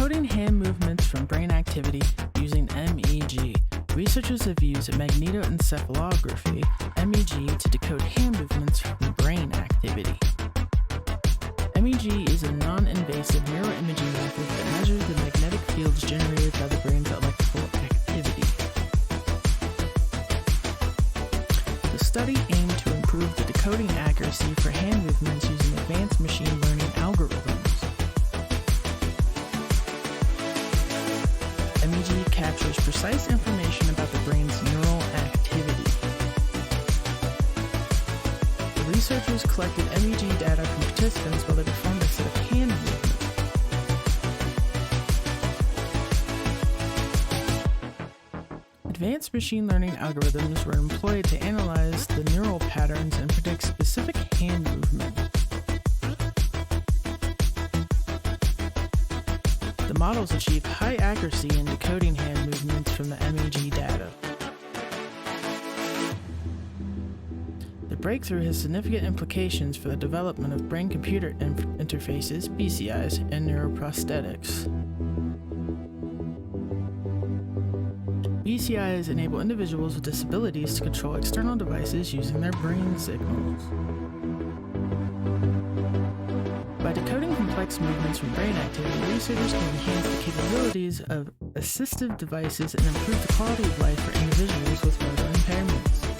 decoding hand movements from brain activity using MEG. Researchers have used magnetoencephalography, MEG, to decode hand movements from brain activity. MEG is a non-invasive neuroimaging method that measures the magnetic fields generated by the brain's electrical activity. The study aimed to improve the decoding accuracy for hand movements using advanced machine learning algorithms. MEG captures precise information about the brain's neural activity. The researchers collected MEG data from participants while they performed a set of hand movements. Advanced machine learning algorithms were employed to analyze the neural patterns and predict specific hand movement. The models achieve high accuracy in decoding hand movements from the MEG data. The breakthrough has significant implications for the development of brain-computer interfaces, BCIs, and neuroprosthetics. BCIs enable individuals with disabilities to control external devices using their brain signals. By decoding complex movements from brain activity, researchers can enhance the capabilities of assistive devices and improve the quality of life for individuals with motor impairments.